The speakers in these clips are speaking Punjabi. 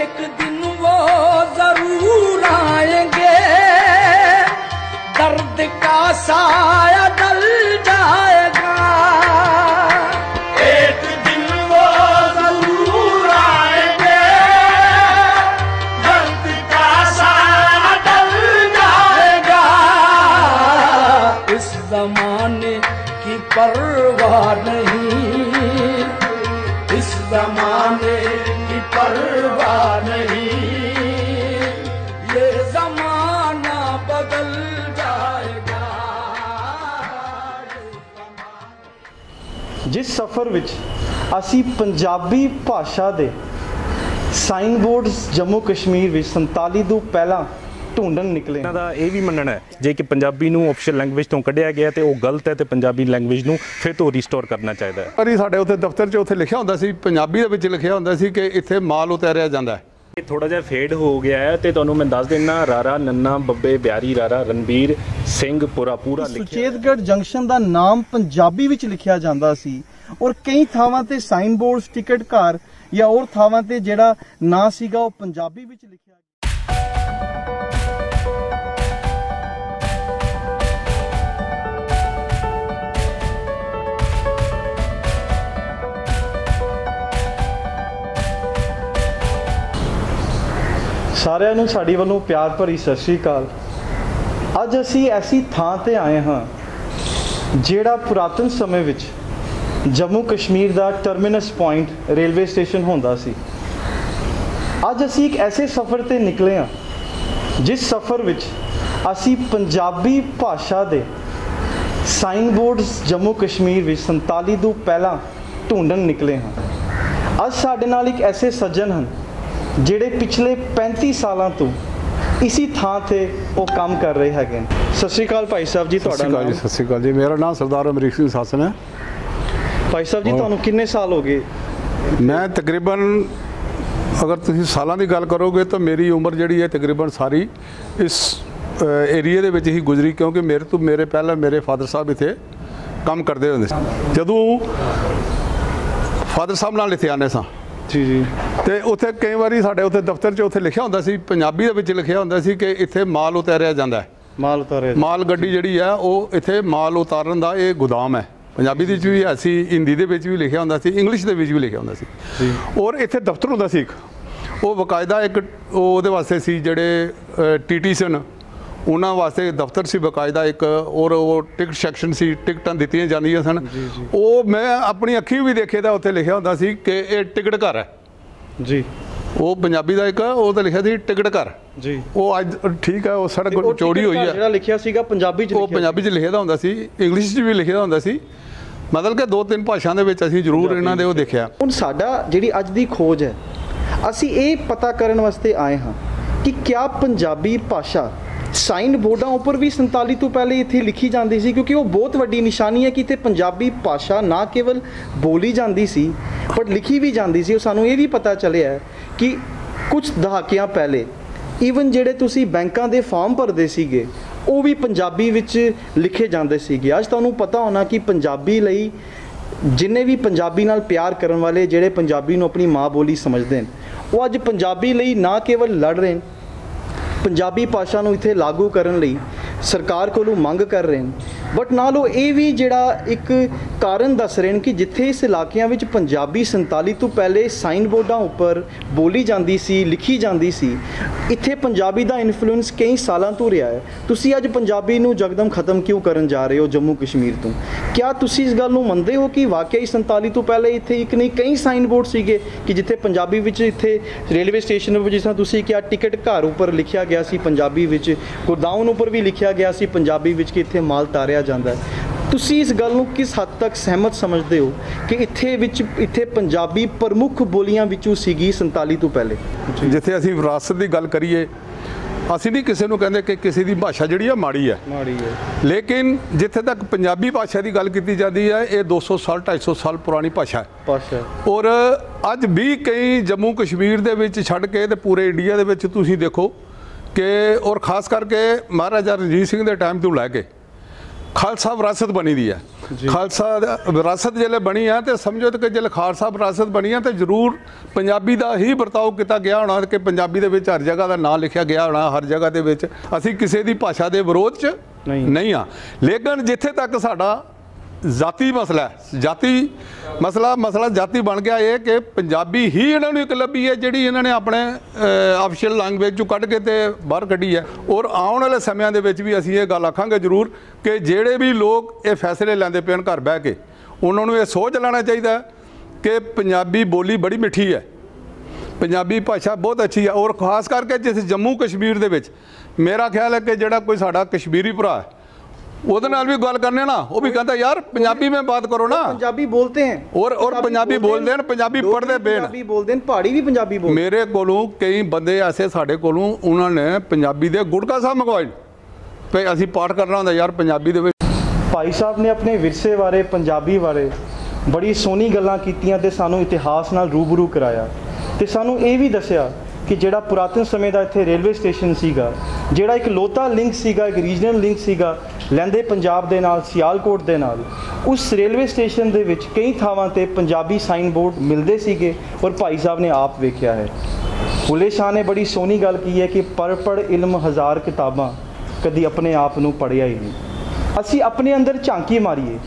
एक दिन वो जरूर आएंगे, दर्द का साया डल जाएगा। एक दिन वो जरूर आएंगे, दर्द का साया डल जाएगा। इस जमाने की परवाह नहीं, इस जमाने की परवाह नहीं, ये जमाना बदल जाएगा। जिस सफ़र विच असी पंजाबी भाषा दे साइन बोर्ड्स जम्मू कश्मीर विच 47 ਤੋਂ ਪਹਿਲਾਂ ਢੂੰਡਣ ਨਿਕਲੇ। ਇਹਨਾਂ ਦਾ ਇਹ ਵੀ ਮੰਨਣਾ ਹੈ ਜੇ ਕਿ ਪੰਜਾਬੀ ਨੂੰ ਆਫੀਸ਼ੀਅਲ ਲੈਂਗੁਏਜ ਤੋਂ ਕੱਢਿਆ ਗਿਆ ਤੇ ਉਹ ਗਲਤ ਹੈ ਤੇ ਪੰਜਾਬੀ ਲੈਂਗੁਏਜ ਨੂੰ ਫਿਰ ਤੋਂ ਰੀਸਟੋਰ ਕਰਨਾ ਚਾਹੀਦਾ ਹੈ। ਪਰ ਸਾਡੇ ਉੱਥੇ ਦਫ਼ਤਰ 'ਚ ਉੱਥੇ ਲਿਖਿਆ ਹੁੰਦਾ ਸੀ, ਪੰਜਾਬੀ ਦੇ ਵਿੱਚ ਲਿਖਿਆ ਹੁੰਦਾ ਸੀ ਕਿ ਇੱਥੇ ਮਾਲ ਉਤਾਰਿਆ ਜਾਂਦਾ ਹੈ। ਇਹ ਥੋੜਾ ਜਿਹਾ ਫੇਡ ਹੋ ਗਿਆ ਹੈ ਤੇ ਤੁਹਾਨੂੰ ਮੈਂ ਦੱਸ ਦਿੰਨਾ, ਰਾਰਾ ਨੰਨਾ ਬੱਬੇ ਬਿਆਰੀ ਰਾਰਾ ਰਣਬੀਰ ਸਿੰਘ ਪੂਰਾ ਲਿਖਿਆ। ਸੁਚੇਤਗੜ੍ਹ ਜੰਕਸ਼ਨ ਦਾ ਨਾਮ ਪੰਜਾਬੀ ਵਿੱਚ ਲਿਖਿਆ ਜਾਂਦਾ ਸੀ ਔਰ ਕਈ ਥਾਵਾਂ ਤੇ ਸਾਈਨ ਬੋਰਡਸ ਟਿਕਟ ਘਰ ਜਾਂ ਹੋਰ ਥਾਵਾਂ ਤੇ ਜਿਹੜਾ ਨਾਂ ਸੀਗਾ ਉਹ ਪੰਜਾਬੀ ਵਿੱਚ ਲਿਖਿਆ। ਸਾਰਿਆਂ ਨੂੰ ਸਾਡੀ ਵੱਲੋਂ ਪਿਆਰ ਭਰੀ ਸਤਿ ਸ਼੍ਰੀ ਅਕਾਲ। ਅੱਜ ਅਸੀਂ ਐਸੀ ਥਾਂ ਤੇ ਆਏ ਹਾਂ ਜਿਹੜਾ ਪੁਰਾਤਨ ਸਮੇਂ ਵਿੱਚ ਜੰਮੂ ਕਸ਼ਮੀਰ ਦਾ ਟਰਮੀਨਸ ਪੁਆਇੰਟ ਰੇਲਵੇ ਸਟੇਸ਼ਨ ਹੁੰਦਾ ਸੀ। ਅੱਜ ਅਸੀਂ ਇੱਕ ਐਸੇ ਸਫ਼ਰ ਤੇ ਨਿਕਲੇ ਹਾਂ ਜਿਸ ਸਫ਼ਰ ਵਿੱਚ ਅਸੀਂ ਪੰਜਾਬੀ ਭਾਸ਼ਾ ਦੇ ਸਾਈਨ ਬੋਰਡਸ ਜੰਮੂ ਕਸ਼ਮੀਰ ਵਿੱਚ 47 ਤੋਂ ਪਹਿਲਾਂ ਢੂੰਡਣ ਨਿਕਲੇ ਹਾਂ। ਅੱਜ ਸਾਡੇ ਨਾਲ ਇੱਕ ਐਸੇ ਸੱਜਣ ਹਨ ਜਿਹੜੇ ਪਿਛਲੇ 35 ਸਾਲਾਂ ਤੋਂ ਇसी ਥਾਂ ਤੇ ਉਹ ਕੰਮ ਕਰ ਰਹੇ ਹੈਗੇ। ਸਤਿ ਸ਼੍ਰੀ ਅਕਾਲ ਭਾਈ ਸਾਹਿਬ ਜੀ, ਤੁਹਾਡਾ ਨਾਮ? ਸਤਿ ਸ਼੍ਰੀ ਅਕਾਲ ਜੀ, ਮੇਰਾ ਨਾਮ ਸਰਦਾਰ ਅਮਰੀਕ ਸਿੰਘ ਸਾਸਨ ਹੈ। ਭਾਈ ਸਾਹਿਬ ਜੀ ਤੁਹਾਨੂੰ ਕਿੰਨੇ ਸਾਲ ਹੋ ਗਏ? ਮੈਂ ਤਕਰੀਬਨ ਅਗਰ ਤੁਸੀਂ ਸਾਲਾਂ ਦੀ ਗੱਲ ਕਰੋਗੇ ਤਾਂ ਮੇਰੀ ਉਮਰ ਜਿਹੜੀ ਹੈ ਤਕਰੀਬਨ ਸਾਰੀ ਇਸ ਏਰੀਏ ਦੇ ਵਿੱਚ ਹੀ ਗੁਜ਼ਰੀ, ਕਿਉਂਕਿ ਮੇਰੇ ਪਹਿਲਾਂ ਮੇਰੇ ਫਾਦਰ ਸਾਹਿਬ ਇੱਥੇ ਕੰਮ ਕਰਦੇ ਹੁੰਦੇ ਸੀ। ਜਦੋਂ ਫਾਦਰ ਸਾਹਿਬ ਨਾਲ ਇੱਥੇ ਆਉਂਦੇ ਸਾਂ ਜੀ ਜੀ, ਤੇ ਉੱਥੇ ਕਈ ਵਾਰੀ ਸਾਡੇ ਉੱਥੇ ਦਫ਼ਤਰ 'ਚ ਉੱਥੇ ਲਿਖਿਆ ਹੁੰਦਾ ਸੀ, ਪੰਜਾਬੀ ਦੇ ਵਿੱਚ ਲਿਖਿਆ ਹੁੰਦਾ ਸੀ ਕਿ ਇੱਥੇ ਮਾਲ ਉਤਾਰਿਆ ਜਾਂਦਾ ਹੈ। ਮਾਲ ਗੱਡੀ ਜਿਹੜੀ ਹੈ ਉਹ ਇੱਥੇ ਮਾਲ ਉਤਾਰਨ ਦਾ ਇਹ ਗੋਦਾਮ ਹੈ। ਪੰਜਾਬੀ ਦੇ ਵਿੱਚ ਵੀ ਹੈ ਸੀ, ਹਿੰਦੀ ਦੇ ਵਿੱਚ ਵੀ ਲਿਖਿਆ ਹੁੰਦਾ ਸੀ, ਇੰਗਲਿਸ਼ ਦੇ ਵਿੱਚ ਵੀ ਲਿਖਿਆ ਹੁੰਦਾ ਸੀ। ਔਰ ਇੱਥੇ ਦਫ਼ਤਰ ਹੁੰਦਾ ਸੀ ਇੱਕ, ਉਹ ਬਕਾਇਦਾ ਇੱਕ ਉਹਦੇ ਵਾਸਤੇ ਸੀ ਜਿਹੜੇ TT ਸਨ ਉਹਨਾਂ ਵਾਸਤੇ ਦਫ਼ਤਰ ਸੀ ਬਕਾਇਦਾ ਇੱਕ, ਔਰ ਉਹ ਟਿਕਟ ਸੈਕਸ਼ਨ ਸੀ, ਟਿਕਟਾਂ ਦਿੱਤੀਆਂ ਜਾਂਦੀਆਂ ਸਨ। ਉਹ ਮੈਂ ਆਪਣੀ ਅੱਖੀਂ ਵੀ ਦੇਖੇ ਤਾਂ ਉੱਥੇ ਲਿਖਿਆ ਹੁੰਦਾ ਸੀ ਕਿ ਇਹ ਟਿਕਟ ਘਰ ਹੈ ਜੀ। ਉਹ ਪੰਜਾਬੀ ਦਾ ਇੱਕ ਉਹ ਤਾਂ ਲਿਖਿਆ ਸੀ ਟਿਕਟ ਘਰ ਜੀ। ਉਹ ਅੱਜ ਠੀਕ ਹੈ, ਉਹ ਸੜਕ ਚੌੜੀ ਹੋਈ ਹੈ। ਜਿਹੜਾ ਲਿਖਿਆ ਸੀਗਾ ਪੰਜਾਬੀ 'ਚ, ਉਹ ਪੰਜਾਬੀ 'ਚ ਲਿਖਿਆ ਹੁੰਦਾ ਸੀ, ਇੰਗਲਿਸ਼ 'ਚ ਵੀ ਲਿਖਿਆ ਹੁੰਦਾ ਸੀ, ਮਤਲਬ ਕਿ 2-3 ਭਾਸ਼ਾ ਦੇ ਵਿੱਚ ਅਸੀਂ ਜ਼ਰੂਰ ਇਹਨਾਂ ਦੇ ਉਹ ਦੇਖਿਆ। ਹੁਣ ਸਾਡਾ ਜਿਹੜੀ ਅੱਜ ਦੀ ਖੋਜ ਹੈ, ਅਸੀਂ ਇਹ ਪਤਾ ਕਰਨ ਵਾਸਤੇ ਆਏ ਹਾਂ ਕਿ ਕਿਆ ਪੰਜਾਬੀ ਭਾਸ਼ਾ ਸਾਈਨ ਬੋਰਡਾਂ ਉੱਪਰ ਵੀ 47 ਤੋਂ ਪਹਿਲੇ ਇੱਥੇ ਲਿਖੀ ਜਾਂਦੀ ਸੀ, ਕਿਉਂਕਿ ਉਹ ਬਹੁਤ ਵੱਡੀ ਨਿਸ਼ਾਨੀ ਹੈ ਕਿ ਇੱਥੇ ਪੰਜਾਬੀ ਭਾਸ਼ਾ ਨਾ ਕੇਵਲ ਬੋਲੀ ਜਾਂਦੀ ਸੀ ਬਟ ਲਿਖੀ ਵੀ ਜਾਂਦੀ ਸੀ। ਉਹ ਸਾਨੂੰ ਇਹ ਵੀ ਪਤਾ ਚੱਲਿਆ ਕਿ ਕੁਝ ਦਹਾਕਿਆਂ ਪਹਿਲੇ ਈਵਨ ਜਿਹੜੇ ਤੁਸੀਂ ਬੈਂਕਾਂ ਦੇ ਫਾਰਮ ਭਰਦੇ ਸੀਗੇ ਉਹ ਵੀ ਪੰਜਾਬੀ ਵਿੱਚ ਲਿਖੇ ਜਾਂਦੇ ਸੀਗੇ। ਅੱਜ ਤੁਹਾਨੂੰ ਪਤਾ ਹੋਣਾ ਕਿ ਪੰਜਾਬੀ ਲਈ ਜਿੰਨੇ ਵੀ ਪੰਜਾਬੀ ਨਾਲ ਪਿਆਰ ਕਰਨ ਵਾਲੇ, ਜਿਹੜੇ ਪੰਜਾਬੀ ਨੂੰ ਆਪਣੀ ਮਾਂ ਬੋਲੀ ਸਮਝਦੇ ਨੇ, ਉਹ ਅੱਜ ਪੰਜਾਬੀ ਲਈ ਨਾ ਕੇਵਲ ਲੜ ਰਹੇ ਨੇ, ਪੰਜਾਬੀ ਭਾਸ਼ਾ ਨੂੰ ਇੱਥੇ ਲਾਗੂ ਕਰਨ ਲਈ ਸਰਕਾਰ ਕੋਲੋਂ ਮੰਗ ਕਰ ਰਹੇ ਨੇ, ਬਟ ਨਾਲ ਉਹ ਇਹ ਵੀ ਜਿਹੜਾ ਇੱਕ ਕਾਰਨ ਦੱਸ ਰਹੇ ਨੇ ਕਿ ਜਿੱਥੇ ਇਸ ਇਲਾਕਿਆਂ ਵਿੱਚ ਪੰਜਾਬੀ 47 ਤੋਂ ਪਹਿਲੇ ਸਾਈਨ ਬੋਰਡਾਂ ਉੱਪਰ ਬੋਲੀ ਜਾਂਦੀ ਸੀ, ਲਿਖੀ ਜਾਂਦੀ ਸੀ, ਇੱਥੇ ਪੰਜਾਬੀ ਦਾ ਇਨਫਲੂਐਂਸ ਕਈ ਸਾਲਾਂ ਤੋਂ ਰਿਹਾ ਹੈ। ਤੁਸੀਂ ਅੱਜ ਪੰਜਾਬੀ ਨੂੰ ਯਕਦਮ ਖਤਮ ਕਿਉਂ ਕਰਨ ਜਾ ਰਹੇ ਹੋ ਜੰਮੂ ਕਸ਼ਮੀਰ ਤੋਂ? ਕਿਆ ਤੁਸੀਂ ਇਸ ਗੱਲ ਨੂੰ ਮੰਨਦੇ ਹੋ ਕਿ ਵਾਕਿਆ ਹੀ 47 ਤੋਂ ਪਹਿਲੇ ਇੱਥੇ ਇੱਕ ਨਹੀਂ ਕਈ ਸਾਈਨ ਬੋਰਡ ਸੀਗੇ ਕਿ ਜਿੱਥੇ ਪੰਜਾਬੀ ਵਿੱਚ ਇੱਥੇ ਰੇਲਵੇ ਸਟੇਸ਼ਨ ਉੱਪਰ, ਜਿਸ ਤਰ੍ਹਾਂ ਤੁਸੀਂ ਕਿਹਾ ਟਿਕਟ ਘਰ ਉੱਪਰ ਲਿਖਿਆ ਗਿਆ ਸੀ ਪੰਜਾਬੀ ਵਿੱਚ, ਗੋਦਾਮ ਉੱਪਰ ਵੀ ਲਿਖਿਆ ਗਿਆ ਸੀ ਪੰਜਾਬੀ ਵਿੱਚ ਕਿ ਇੱਥੇ ਮਾਲ ਤਾਰਿਆ ਜਾਂਦਾ ਹੈ। ਤੁਸੀਂ ਇਸ ਗੱਲ ਨੂੰ ਕਿਸ ਹੱਦ ਤੱਕ ਸਹਿਮਤ ਸਮਝਦੇ ਹੋ ਕਿ ਇੱਥੇ ਪੰਜਾਬੀ ਪ੍ਰਮੁੱਖ ਬੋਲੀਆਂ ਵਿੱਚੋਂ ਸੀਗੀ 47 ਤੋਂ ਪਹਿਲੇ? ਜਿੱਥੇ ਅਸੀਂ ਵਿਰਾਸਤ ਦੀ ਗੱਲ ਕਰੀਏ, ਅਸੀਂ ਨਹੀਂ ਕਿਸੇ ਨੂੰ ਕਹਿੰਦੇ ਕਿ ਕਿਸੇ ਦੀ ਭਾਸ਼ਾ ਜਿਹੜੀ ਆ ਮਾੜੀ ਹੈ, ਲੇਕਿਨ ਜਿੱਥੇ ਤੱਕ ਪੰਜਾਬੀ ਭਾਸ਼ਾ ਦੀ ਗੱਲ ਕੀਤੀ ਜਾਂਦੀ ਹੈ, ਇਹ 200 ਸਾਲ 250 ਸਾਲ ਪੁਰਾਣੀ ਭਾਸ਼ਾ ਹੈ। ਔਰ ਅੱਜ ਵੀ ਕਈ ਜੰਮੂ ਕਸ਼ਮੀਰ ਦੇ ਵਿੱਚ ਛੱਡ ਕੇ ਤੇ ਪੂਰੇ ਇੰਡੀਆ ਦੇ ਵਿੱਚ ਤੁਸੀਂ ਦੇਖੋ ਕਿ ਔਰ ਖਾਸ ਕਰਕੇ ਮਹਾਰਾਜਾ ਰਣਜੀਤ ਸਿੰਘ ਦੇ ਟਾਈਮ ਤੋਂ ਲੈ ਕੇ खालसा विरासत बनी दी है। खालसा विरासत जिसले बनी है तो समझो तो कि जिसले खालसा विरासत बनी है तो जरूर पंजाबी का ही बर्ताव किया गया होना कि पंजाबी दे विच हर जगह का नाम लिखा गया होना, हर जगह दे विच असीं किसी की भाषा के विरोध च नहीं हाँ। लेकिन जिथे तक साडा जाति मसला है, जाति मसला जाति बन गया ये कि पंजाबी ही इन्होंने एक लभी है जिहड़ी इन्होंने अपने ऑफिशियल लैंगुएज चों कढ़ के ते बाहर कढ़ी है। और आने वाले समय दे विच भी असीं ये गल आखांगे जरूर कि जिहड़े भी लोग ये फैसले लैंदे पे घर बह के उन्होंने ये सोच लेना चाहिए कि पंजाबी बोली बड़ी मिठी है, पंजाबी भाषा बहुत अच्छी है। और खास करके जिस जम्मू कश्मीर दे विच मेरा ख्याल है कि जिहड़ा कोई साडा कश्मीरी भरा है ਉਹਦੇ ਨਾਲ भी गल करने ना वो भी कहता यार पंजाबी में बात करो ना। पंजाबी बोलते हैं और पंजाबी बोलते हैं, पंजाबी पढ़ते पे पंजाबी बोलते हैं, पहाड़ी भी पंजाबी बोलते। मेरे कोलों कई बंदे ऐसे साढ़े कोलों उन्होंने पंजाबी दे गुड़का साहब मंगवाए पे असीं पाठ करना होंदा यार पंजाबी दे विच। भाई साहब ने अपने विरसे बारे पंजाबी बारे बड़ी सोहनी गल्लां कीतियां ते सानू इतिहास नाल रूबरू कराया ते सानू ये भी दस्सिया कि ਜਿਹੜਾ ਪੁਰਾਤਨ ਸਮੇਂ ਦਾ ਇੱਥੇ ਰੇਲਵੇ ਸਟੇਸ਼ਨ ਸੀਗਾ, ਜਿਹੜਾ ਇੱਕ ਲੋਤਾ ਲਿੰਕ ਸੀਗਾ, ਇੱਕ ਰੀਜਨਲ ਲਿੰਕ ਸੀਗਾ ਲਹਿੰਦੇ ਪੰਜਾਬ ਦੇ ਨਾਲ, ਸਿਆਲਕੋਟ ਦੇ ਨਾਲ, ਉਸ ਰੇਲਵੇ ਸਟੇਸ਼ਨ ਦੇ ਵਿੱਚ ਕਈ ਥਾਵਾਂ ਤੇ ਪੰਜਾਬੀ ਸਾਈਨ ਬੋਰਡ ਮਿਲਦੇ ਸੀਗੇ ਔਰ ਭਾਈ ਸਾਹਿਬ ਨੇ ਆਪ ਵੇਖਿਆ ਹੈ। ਭੁੱਲੇ ਸ਼ਾਹ ਨੇ ਬੜੀ ਸੋਹਣੀ ਗੱਲ ਕੀ ਹੈ ਕਿ ਪੜ੍ਹ ਇਲਮ ਹਜ਼ਾਰ ਕਿਤਾਬਾਂ ਕਦੀ ਆਪਣੇ ਆਪ ਨੂੰ ਪੜ੍ਹਿਆ ਹੀ ਨਹੀਂ। ਅਸੀਂ ਆਪਣੇ ਅੰਦਰ ਝਾਂਕੀ ਮਾਰੀਏ,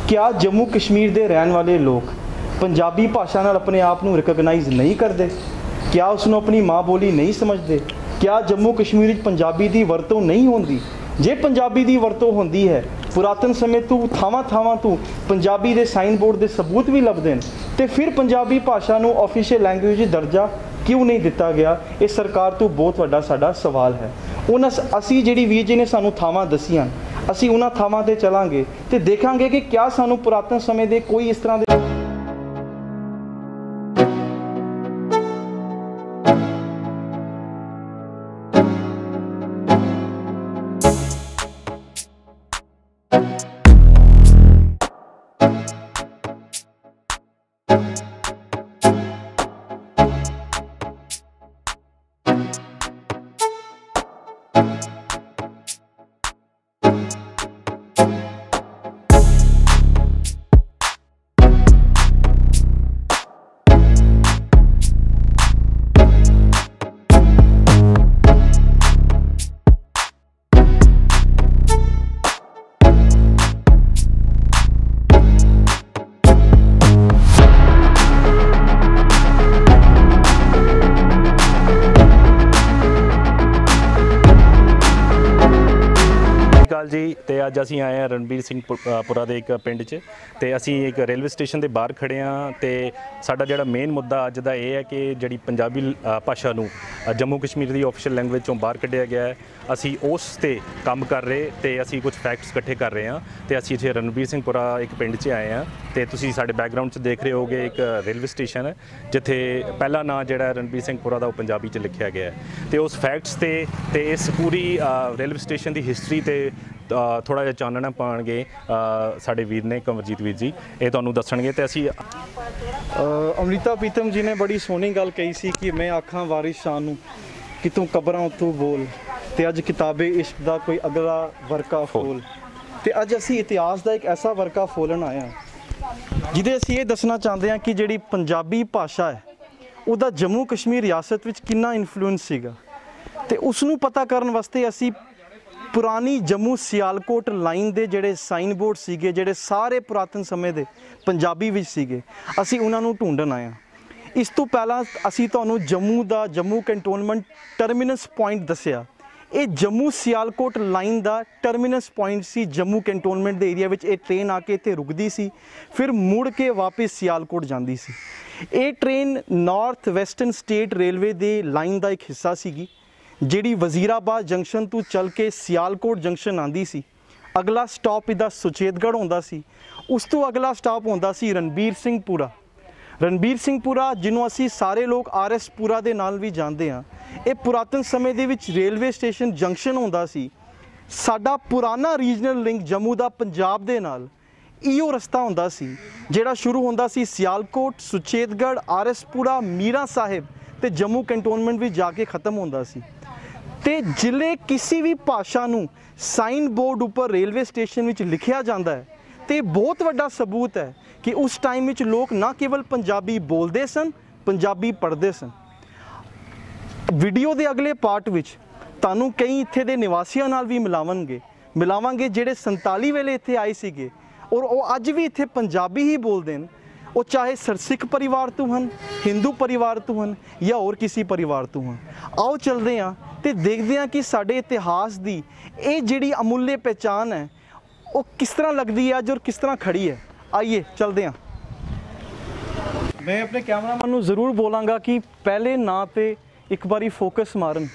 ਕਿਆ ਜੰਮੂ ਕਸ਼ਮੀਰ ਦੇ ਰਹਿਣ ਵਾਲੇ ਲੋਕ ਪੰਜਾਬੀ ਭਾਸ਼ਾ ਨਾਲ ਆਪਣੇ ਆਪ ਨੂੰ ਰਿਕਗਨਾਈਜ਼ ਨਹੀਂ ਕਰਦੇ? क्या उसनों अपनी माँ बोली नहीं समझते? क्या जम्मू कश्मीर पंजाबी की वरतों नहीं होंदी? जे पंजाबी की वरतों होंदी है पुरातन समय तो थावां तो पंजाबी के साइन बोर्ड के सबूत भी लभदे हैं, तो फिर पंजाबी भाषा को ऑफिशियल लैंगुएज दर्जा क्यों नहीं दिता गया? ये सरकार तो बहुत वड्डा साडा सवाल है। असी जिहड़ी वीर जी ने सानू थावां दसियां, असी उन्हां थावां ते चलांगे तो देखांगे कि क्या सानू पुरातन समय के कोई इस तरह के ਜੀ। ਤੇ ਅੱਜ ਅਸੀਂ ਆਏ ਹਾਂ ਰਣਬੀਰ ਸਿੰਘ ਪੁਰਾ ਦੇ ਇੱਕ ਪਿੰਡ 'ਚ ਤੇ ਅਸੀਂ ਇੱਕ ਰੇਲਵੇ ਸਟੇਸ਼ਨ ਦੇ ਬਾਹਰ ਖੜੇ ਹਾਂ ਤੇ ਸਾਡਾ ਜਿਹੜਾ ਮੇਨ ਮੁੱਦਾ ਅੱਜ ਦਾ ਇਹ ਹੈ ਕਿ ਜਿਹੜੀ ਪੰਜਾਬੀ ਭਾਸ਼ਾ ਨੂੰ ਜੰਮੂ ਕਸ਼ਮੀਰ ਦੀ ਆਫੀਸ਼ੀਅਲ ਲੈਂਗੁਏਜ ਚੋਂ ਬਾਹਰ ਕੱਢਿਆ ਗਿਆ ਹੈ, ਅਸੀਂ ਉਸ ਤੇ ਕੰਮ ਕਰ ਰਹੇ ਤੇ ਅਸੀਂ ਕੁਝ ਫੈਕਟਸ ਇਕੱਠੇ ਕਰ ਰਹੇ ਹਾਂ ਤੇ ਅਸੀਂ ਇੱਥੇ ਰਣਬੀਰ ਸਿੰਘ ਪੁਰਾ ਇੱਕ ਪਿੰਡ 'ਚ ਆਏ ਹਾਂ ਤੇ ਤੁਸੀਂ ਸਾਡੇ ਬੈਕਗਰਾਊਂਡ 'ਚ ਦੇਖ ਰਹੇ ਹੋਗੇ ਇੱਕ ਰੇਲਵੇ ਸਟੇਸ਼ਨ ਹੈ ਜਿੱਥੇ ਪਹਿਲਾ ਨਾਂ ਜਿਹੜਾ ਰਣਬੀਰ ਸਿੰਘ ਪੁਰਾ ਦਾ ਉਹ ਪੰਜਾਬੀ 'ਚ ਲਿਖਿਆ ਗਿਆ ਹੈ ਤੇ ਉਸ ਫੈਕਟਸ ਤੇ ਇਸ ਪੂਰੀ ਰੇਲਵੇ ਸਟੇਸ਼ਨ ਦੀ ਹਿਸਟਰੀ ਤੇ ਥੋੜਾ ਜਿਹਾ ਚਾਨਣਾ ਪਾਣਗੇ ਸਾਡੇ ਵੀਰ ਨੇ ਕੰਵਰਜੀਤ ਵੀਰ ਜੀ, ਇਹ ਤੁਹਾਨੂੰ ਦੱਸਣਗੇ ਤੇ ਅਸੀਂ अमृता प्रीतम जी ने बड़ी सोहनी गल कही सी कि मैं आखां वारिस शाह नूं कि तू कबरां तू बोल ते अज किताबे इश्क दा कोई अगला वरका फोल ते अज असी इतिहास दा एक ऐसा वरका फोलन आया जिहदे असी ये दसना चाहते हैं कि जिहड़ी पंजाबी भाषा है उहदा जम्मू कश्मीर रियासत विच किन्ना इन्फ्लुएंस सीगा ते उसनूं पता करन वास्ते असी पुरानी जम्मू सियालकोट लाइन के जोड़े साइन बोर्ड सीगे जोड़े सारे पुरातन समय के पंजाबी विच सीगे असी उन्होंने ढूंढन आए। इस तो पहला असी तुहानूं जम्मू कैंटोनमेंट टर्मिनस पॉइंट दसिया। ये जम्मू सियालकोट लाइन का टर्मिनस पॉइंट सी जम्मू कैंटोनमेंट के एरिया विच ट्रेन आके इत्थे रुकदी सी, फिर मुड़ के वापस सियालकोट जाती सी। ये train north western state railway की लाइन का एक हिस्सा सीगी जिहड़ी वजीराबाद जंक्शन तो चल के सियालकोट जंक्शन आंदी सी। अगला स्टॉप इहदा सुचेतगढ़ होंदा सी, उस तो अगला स्टॉप होंदा सी रणबीर सिंह पुरा। रणबीर सिंह पुरा जिन्हों असी सारे लोग RS पुरा दे नाल भी जानते हाँ, ये पुरातन समय दे विच रेलवे स्टेशन जंक्शन होंदा सी। साडा पुराना रीजनल लिंक जम्मू दा पंजाब दे नाल इहो रस्ता होंदा सी जिहड़ा शुरू होंदा सी सियालकोट, सुचेतगढ़, RS पुरा, मीरा साहिब ते जम्मू कैंटोनमेंट भी जाके ख़त्म होंदा सी। ਤੇ ਜ਼ਿਲ੍ਹੇ ਕਿਸੇ ਵੀ ਭਾਸ਼ਾ ਨੂੰ ਸਾਈਨ ਬੋਰਡ ਉੱਪਰ ਰੇਲਵੇ ਸਟੇਸ਼ਨ ਵਿੱਚ ਲਿਖਿਆ ਜਾਂਦਾ ਹੈ ਤੇ ਬਹੁਤ ਵੱਡਾ ਸਬੂਤ ਹੈ ਕਿ ਉਸ ਟਾਈਮ ਵਿੱਚ ਲੋਕ ਨਾ ਕੇਵਲ ਪੰਜਾਬੀ ਬੋਲਦੇ ਸਨ, ਪੰਜਾਬੀ ਪੜ੍ਹਦੇ ਸਨ। ਵੀਡੀਓ ਦੇ ਅਗਲੇ ਪਾਰਟ ਵਿੱਚ ਤੁਹਾਨੂੰ ਕਈ ਇੱਥੇ ਦੇ ਨਿਵਾਸੀਆਂ ਨਾਲ ਵੀ ਮਿਲਾਵਾਂਗੇ ਜਿਹੜੇ 47 ਵੇਲੇ ਇੱਥੇ ਆਏ ਸੀਗੇ ਔਰ ਉਹ ਅੱਜ ਵੀ ਇੱਥੇ ਪੰਜਾਬੀ ਹੀ ਬੋਲਦੇ ਨੇ। ਉਹ ਚਾਹੇ ਸਿੱਖ ਪਰਿਵਾਰ ਤੋਂ ਹਨ, ਹਿੰਦੂ ਪਰਿਵਾਰ ਤੋਂ ਹਨ ਜਾਂ ਹੋਰ ਕਿਸੇ ਪਰਿਵਾਰ ਤੋਂ ਹਨ। ਆਓ ਚੱਲਦੇ ਹਾਂ ਤੇ ਦੇਖਦੇ ਹਾਂ ਕਿ ਸਾਡੇ ਇਤਿਹਾਸ ਦੀ ਇਹ ਜਿਹੜੀ ਅਮੁੱਲੇ ਪਹਿਚਾਨ ਹੈ ਉਹ ਕਿਸ ਤਰ੍ਹਾਂ ਲੱਗਦੀ ਹੈ ਅੱਜ ਔਰ ਕਿਸ ਤਰ੍ਹਾਂ ਖੜੀ ਹੈ। ਆइए चलते हैं। मैं अपने कैमरामैन ਨੂੰ ਜ਼ਰੂਰ ਬੋਲਾਂਗਾ ਕਿ ਪਹਿਲੇ ਨਾਂ ਤੇ ਇੱਕ ਵਾਰੀ ਫੋਕਸ ਮਾਰਨ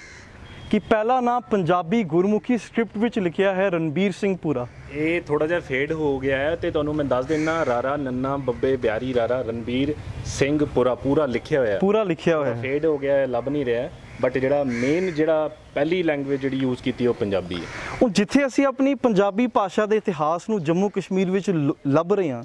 ਕਿ ਪਹਿਲਾ ਨਾਂ ਪੰਜਾਬੀ ਗੁਰਮੁਖੀ ਸਕ੍ਰਿਪਟ ਵਿੱਚ ਲਿਖਿਆ ਹੈ ਰਣਬੀਰ ਸਿੰਘ ਪੁਰਾ। ਇਹ ਥੋੜਾ ਜਿਹਾ ਫੇਡ ਹੋ ਗਿਆ ਹੈ ਤੇ ਤੁਹਾਨੂੰ ਮੈਂ ਦੱਸ ਦਿੰਨਾ ਰਾਰਾ ਨੰਨਾ ਬੱਬੇ ਬਿਆਰੀ ਰਾਰਾ ਰਣਬੀਰ ਸਿੰਘ ਪੁਰਾ ਪੂਰਾ ਲਿਖਿਆ ਹੋਇਆ ਹੈ। ਫੇਡ ਹੋ ਗਿਆ ਹੈ, ਲੱਭ ਨਹੀਂ ਰਿਹਾ, ਬਟ ਜਿਹੜਾ ਮੇਨ ਜਿਹੜਾ ਪਹਿਲੀ ਲੈਂਗੁਏਜ ਜਿਹੜੀ ਯੂਜ਼ ਕੀਤੀ ਉਹ ਪੰਜਾਬੀ ਹੈ। ਉਹ ਜਿੱਥੇ ਅਸੀਂ ਆਪਣੀ ਪੰਜਾਬੀ ਭਾਸ਼ਾ ਦੇ ਇਤਿਹਾਸ ਨੂੰ ਜੰਮੂ ਕਸ਼ਮੀਰ ਵਿੱਚ ਲੱਭ ਰਹੇ ਹਾਂ,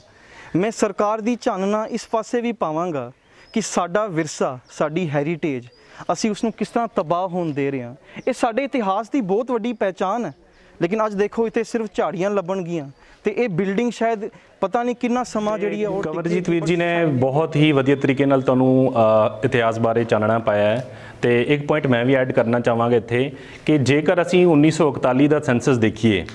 ਮੈਂ ਸਰਕਾਰ ਦੀ ਝਾਨਣਾ ਇਸ ਪਾਸੇ ਵੀ ਪਾਵਾਂਗਾ ਕਿ ਸਾਡਾ ਵਿਰਸਾ, ਸਾਡੀ ਹੈਰੀਟੇਜ, ਅਸੀਂ ਉਸ ਨੂੰ ਕਿਸ ਤਰ੍ਹਾਂ ਤਬਾਹ ਹੋਣ ਦੇ ਰਹੇ ਹਾਂ। ਇਹ ਸਾਡੇ ਇਤਿਹਾਸ ਦੀ ਬਹੁਤ ਵੱਡੀ ਪਹਿਚਾਨ ਹੈ, ਲੇਕਿਨ ਅੱਜ ਦੇਖੋ ਇੱਥੇ ਸਿਰਫ ਝਾੜੀਆਂ ਲੱਭਣਗੀਆਂ ਤੇ ਇਹ ਬਿਲਡਿੰਗ ਸ਼ਾਇਦ ਪਤਾ ਨਹੀਂ ਕਿੰਨਾ ਸਮਾਂ ਜਿਹੜੀ ਹੈ। ਉਹ ਕੰਵਰਜੀਤ ਵੀਰ ਜੀ ਨੇ ਬਹੁਤ ਹੀ ਵਧੀਆ ਤਰੀਕੇ ਨਾਲ ਤੁਹਾਨੂੰ ਇਤਿਹਾਸ ਬਾਰੇ ਚਾਨਣਾ ਪਾਇਆ ਹੈ ਤੇ ਇੱਕ ਪੁਆਇੰਟ ਮੈਂ ਵੀ ਐਡ ਕਰਨਾ ਚਾਹਾਂਗਾ ਇੱਥੇ ਕਿ ਜੇਕਰ ਅਸੀਂ 1941 ਦਾ ਸੈਂਸਸ ਦੇਖੀਏ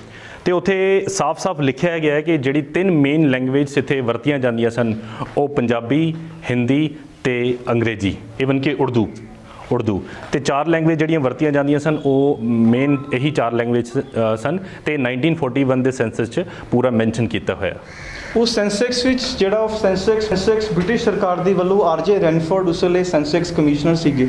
ਤੇ ਉੱਥੇ ਸਾਫ਼-ਸਾਫ਼ ਲਿਖਿਆ ਗਿਆ ਹੈ ਕਿ ਜਿਹੜੀ 3 ਮੇਨ ਲੈਂਗੁਏਜ ਇੱਥੇ ਵਰਤੀਆਂ ਜਾਂਦੀਆਂ ਸਨ ਉਹ ਪੰਜਾਬੀ, ਹਿੰਦੀ ਤੇ ਅੰਗਰੇਜ਼ੀ, ਈਵਨ ਕਿ ਉਰਦੂ ਤੇ 4 ਲੈਂਗੁਏਜ ਜਿਹੜੀਆਂ ਵਰਤੀਆਂ ਜਾਂਦੀਆਂ ਸਨ ਉਹ ਮੇਨ ਇਹੀ 4 ਲੈਂਗੁਏਜ ਸਨ ਤੇ 1941 ਦੇ ਸੈਂਸਸ 'ਚ ਪੂਰਾ ਮੈਂਸ਼ਨ ਕੀਤਾ ਹੋਇਆ। ਉਸ ਸੈਂਸੈਕਸ ਵਿੱਚ ਜਿਹੜਾ ਸੈਂਸੈਕਸ ਬ੍ਰਿਟਿਸ਼ ਸਰਕਾਰ ਦੀ ਵੱਲੋਂ ਆਰਜੇ ਰੈਨਫੋਰਡ ਉਸ ਵੇਲੇ ਸੈਂਸੈਕਸ ਕਮਿਸ਼ਨਰ ਸੀਗੇ,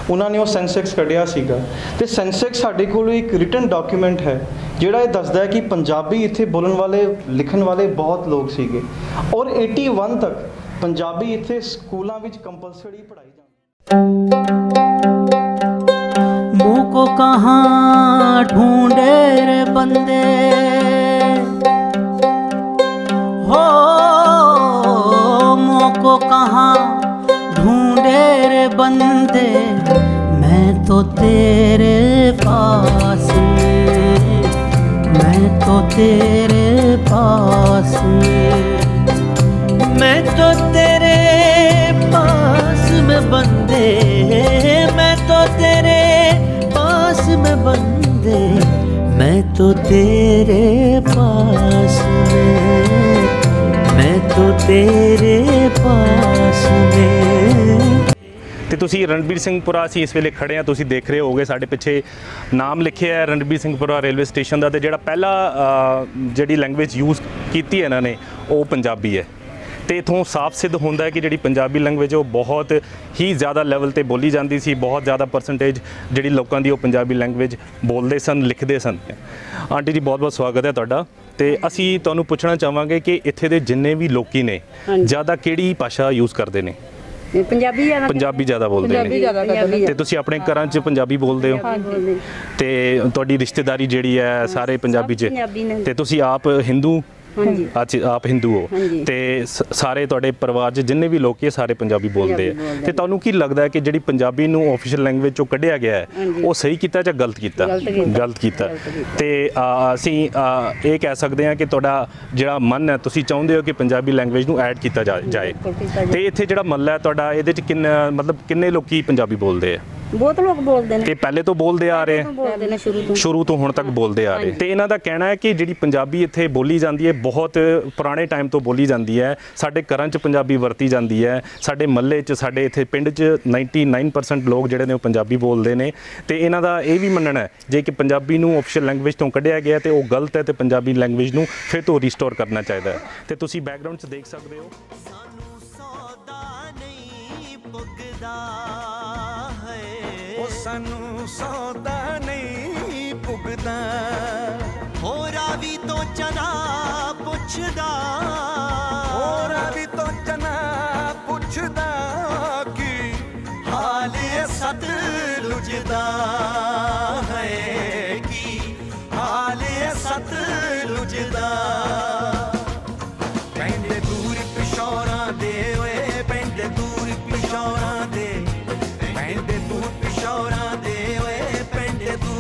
ਉਹਨਾਂ ਨੇ ਉਹ ਸੈਂਸੈਕਸ ਕੱਢਿਆ ਸੀਗਾ ਤੇ ਸੈਂਸੈਕਸ ਸਾਡੇ ਕੋਲ ਇੱਕ ਰਿਟਨ ਡਾਕੂਮੈਂਟ ਹੈ ਜਿਹੜਾ ਇਹ ਦੱਸਦਾ ਹੈ ਕਿ ਪੰਜਾਬੀ ਇੱਥੇ ਬੋਲਣ ਵਾਲੇ, ਲਿਖਣ ਵਾਲੇ ਬਹੁਤ ਲੋਕ ਸੀਗੇ ਔਰ 81 ਤੱਕ ਪੰਜਾਬੀ ਇੱਥੇ ਸਕੂਲਾਂ ਵਿੱਚ ਕੰਪਲਸਰੀ ਪੜ੍ਹਾਈ ਜਾਂਦੀ। मुझको कहाँ ढूंढे रे बंदे हो, मुझको कहाँ ढूंढे रे बंदे, मैं तो तेरे पास में, मैं तो तेरे पास में, मैं तो तेरे पास में बंदे, मैं तो तेरे पास में बंदे, मैं तो तेरे पास में, मैं तो तेरे पास में। ਤੇ ਤੁਸੀਂ ਰਣਬੀਰ ਸਿੰਘ ਪੁਰਾ ਅਸੀਂ ਇਸ ਵੇਲੇ ਖੜੇ ਹਾਂ, ਤੁਸੀਂ ਦੇਖ ਰਹੇ ਹੋਗੇ ਸਾਡੇ ਪਿੱਛੇ ਨਾਮ ਲਿਖਿਆ ਹੈ ਰਣਬੀਰ ਸਿੰਘ ਪੁਰਾ ਰੇਲਵੇ ਸਟੇਸ਼ਨ ਦਾ ਤੇ ਜਿਹੜਾ ਪਹਿਲਾ ਜਿਹੜੀ ਲੈਂਗੁਏਜ ਯੂਜ਼ ਕੀਤੀ ਹੈ ਇਹਨਾਂ ਨੇ ਉਹ ਪੰਜਾਬੀ ਹੈ ਤੇ ਇਥੋਂ ਸਾਫ਼ ਸਿੱਧ ਹੁੰਦਾ ਹੈ ਕਿ ਜਿਹੜੀ ਪੰਜਾਬੀ ਲੈਂਗੁਏਜ ਉਹ ਬਹੁਤ ਹੀ ਜ਼ਿਆਦਾ ਲੈਵਲ ਤੇ ਬੋਲੀ ਜਾਂਦੀ ਸੀ, ਬਹੁਤ ਜ਼ਿਆਦਾ ਪਰਸੈਂਟੇਜ ਜਿਹੜੀ ਲੋਕਾਂ ਦੀ ਉਹ ਪੰਜਾਬੀ ਲੈਂਗੁਏਜ ਬੋਲਦੇ ਸਨ, ਲਿਖਦੇ ਸਨ। ਆਂਟੀ ਜੀ ਬਹੁਤ ਬਹੁਤ ਸਵਾਗਤ ਹੈ ਤੁਹਾਡਾ ਤੇ ਅਸੀਂ ਤੁਹਾਨੂੰ ਪੁੱਛਣਾ ਚਾਹਾਂਗੇ ਕਿ ਇੱਥੇ ਦੇ ਜਿੰਨੇ ਵੀ ਲੋਕੀ ਨੇ ਜ਼ਿਆਦਾ ਕਿਹੜੀ ਭਾਸ਼ਾ ਯੂਜ਼ ਕਰਦੇ ਨੇ? ਪੰਜਾਬੀ ਜ਼ਿਆਦਾ ਬੋਲਦੇ ਨੇ ਤੇ ਤੁਸੀਂ ਆਪਣੇ ਘਰਾਂ 'ਚ ਪੰਜਾਬੀ ਬੋਲਦੇ ਹੋ ਤੇ ਤੁਹਾਡੀ ਰਿਸ਼ਤੇਦਾਰੀ ਜਿਹੜੀ ਹੈ ਸਾਰੇ ਪੰਜਾਬੀ 'ਚ ਤੇ ਤੁਸੀਂ ਆਪ ਹਿੰਦੂ ਆਪ ਹਿੰਦੂ ਹੋ ਤੇ ਸਾਰੇ ਤੁਹਾਡੇ ਪਰਿਵਾਰ 'ਚ ਜਿੰਨੇ ਵੀ ਲੋਕ ਸਾਰੇ ਪੰਜਾਬੀ ਬੋਲਦੇ ਆ ਤੇ ਤੁਹਾਨੂੰ ਕੀ ਲੱਗਦਾ ਹੈ ਕਿ ਜਿਹੜੀ ਪੰਜਾਬੀ ਨੂੰ ਆਫੀਸ਼ੀਅਲ ਲੈਂਗੁਏਜ 'ਚੋਂ ਕੱਢਿਆ ਗਿਆ ਹੈ ਉਹ ਸਹੀ ਕੀਤਾ ਜਾਂ ਗਲਤ ਕੀਤਾ ਤੇ ਅਸੀਂ ਇਹ ਕਹਿ ਸਕਦੇ ਹਾਂ ਕਿ ਤੁਹਾਡਾ ਜਿਹੜਾ ਮਨ ਹੈ ਤੁਸੀਂ ਚਾਹੁੰਦੇ ਹੋ ਕਿ ਪੰਜਾਬੀ ਲੈਂਗੁਏਜ ਨੂੰ ਐਡ ਕੀਤਾ ਜਾਏ ਤੇ ਇੱਥੇ ਜਿਹੜਾ ਮਹੱਲਾ ਹੈ ਤੁਹਾਡਾ ਇਹਦੇ 'ਚ ਕਿੰਨੇ ਲੋਕੀ ਪੰਜਾਬੀ ਬੋਲਦੇ ਆ? ਬਹੁਤ ਲੋਕ ਬੋਲਦੇ ਨੇ ਤੇ ਪਹਿਲੇ ਤੋਂ ਬੋਲਦੇ ਆ ਰਹੇ ਸ਼ੁਰੂ ਤੋਂ ਹੁਣ ਤੱਕ ਬੋਲਦੇ ਆ ਰਹੇ ਤੇ ਇਹਨਾਂ ਦਾ ਕਹਿਣਾ ਹੈ ਕਿ ਜਿਹੜੀ ਪੰਜਾਬੀ ਇੱਥੇ ਬੋਲੀ ਜਾਂਦੀ ਹੈ ਬਹੁਤ ਪੁਰਾਣੇ ਟਾਈਮ ਤੋਂ ਬੋਲੀ ਜਾਂਦੀ ਹੈ, ਸਾਡੇ ਘਰਾਂ 'ਚ ਪੰਜਾਬੀ ਵਰਤੀ ਜਾਂਦੀ ਹੈ, ਸਾਡੇ ਮਹੱਲੇ 'ਚ ਸਾਡੇ ਇੱਥੇ ਪਿੰਡ 'ਚ 99% ਲੋਕ ਜਿਹੜੇ ਨੇ ਉਹ ਪੰਜਾਬੀ ਬੋਲਦੇ ਨੇ ਤੇ ਇਹਨਾਂ ਦਾ ਇਹ ਵੀ ਮੰਨਣਾ ਹੈ ਜੇ ਕਿ ਪੰਜਾਬੀ ਨੂੰ ਆਫੀਸ਼ੀਅਲ ਲੈਂਗੁਏਜ ਤੋਂ ਕੱਢਿਆ ਗਿਆ ਤੇ ਉਹ ਗਲਤ ਹੈ ਤੇ ਪੰਜਾਬੀ ਲੈਂਗੁਏਜ ਨੂੰ ਫਿਰ ਤੋਂ ਰੀਸਟੋਰ ਕਰਨਾ ਚਾਹੀਦਾ ਹੈ ਤੇ ਤੁਸੀਂ ਬੈਕਗ੍ਰਾਉਂਡ 'ਚ ਦੇਖ ਸਕਦੇ ਹੋ। ਸਾਨੂੰ ਸੌਦਾ ਨਹੀਂ ਪੁੱਗਦਾ ਹੋਰਾ ਵੀ ਤੋਂ ਚਨਾ ਪੁੱਛਦਾ, ਹੋਰਾ ਵੀ ਤੋਂ ਚਨਾ ਪੁੱਛਦਾ ਕਿ ਹਾਲ ਸਤਲੁਜ ਦਾ ਹੈ, ਕਿ ਹਾਲ ਸਤਲੁਜ ਦਾ। ਪੈਂਦੇ ਦੂਰ ਪਿਸ਼ੌਰਾਂ ਦੇ ਓਏ ਪੈਂਦੇ ਦੂਰ ਪਿਸ਼ੌਰਾਂ ਦੇ, ਪੈਂਦੇ ਦੂਰ ਪਿਸ਼ੌਰਾਂ ਦੇ ਓਏ ਪੈਂਦੇ ਦੂਰ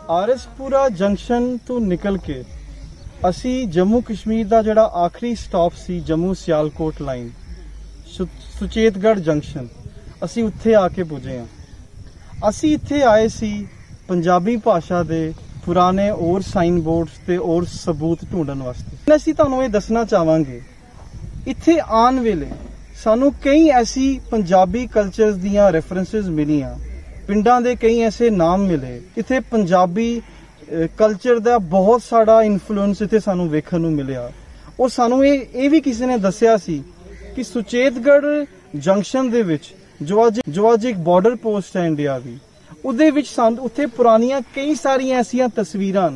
ਆਰਐਸਪੁਰਾ ਜੰਕਸ਼ਨ ਤੋਂ ਨਿਕਲ ਕੇ ਅਸੀਂ ਜੰਮੂ ਕਸ਼ਮੀਰ ਦਾ ਜਿਹੜਾ ਆਖਰੀ ਸਟਾਪ ਸੀ ਜੰਮੂ ਸਿਆਲਕੋਟ ਲਾਈਨ ਸੁਚੇਤਗੜ੍ਹ ਜੰਕਸ਼ਨ, ਅਸੀਂ ਉੱਥੇ ਆ ਕੇ ਪੁੱਜੇ ਹਾਂ। ਅਸੀਂ ਇੱਥੇ ਆਏ ਸੀ ਪੰਜਾਬੀ ਭਾਸ਼ਾ ਦੇ ਪੁਰਾਣੇ ਔਰ ਸਾਈਨ ਬੋਰਡਸ ਤੇ ਔਰ ਸਬੂਤ ਢੂੰਡਣ ਵਾਸਤੇ। ਅਸੀਂ ਤੁਹਾਨੂੰ ਇਹ ਦੱਸਣਾ ਚਾਹਾਂਗੇ, ਇੱਥੇ ਆਉਣ ਵੇਲੇ ਸਾਨੂੰ ਕਈ ਐਸੀ ਪੰਜਾਬੀ ਕਲਚਰਸ ਦੀਆਂ ਰੈਫਰੈਂਸਿਸ ਮਿਲੀਆਂ, ਪਿੰਡਾਂ ਦੇ ਕਈ ਐਸੇ ਨਾਮ ਮਿਲੇ, ਇੱਥੇ ਪੰਜਾਬੀ ਕਲਚਰ ਦਾ ਬਹੁਤ ਸਾਰਾ ਇਨਫਲੂਐਂਸ ਇੱਥੇ ਸਾਨੂੰ ਵੇਖਣ ਨੂੰ ਮਿਲਿਆ। ਉਹ ਸਾਨੂੰ ਇਹ ਵੀ ਕਿਸੇ ਨੇ ਦੱਸਿਆ ਸੀ ਕਿ ਸੁਚੇਤਗੜ੍ਹ ਜੰਕਸ਼ਨ ਦੇ ਵਿੱਚ ਜੋ ਅੱਜ ਇੱਕ ਬਾਰਡਰ ਪੋਸਟ ਹੈ ਇੰਡੀਆ ਦੀ, ਉਹਦੇ ਵਿੱਚ ਸਾਨੂੰ ਉੱਥੇ ਪੁਰਾਣੀਆਂ ਕਈ ਸਾਰੀਆਂ ਐਸੀਆਂ ਤਸਵੀਰਾਂ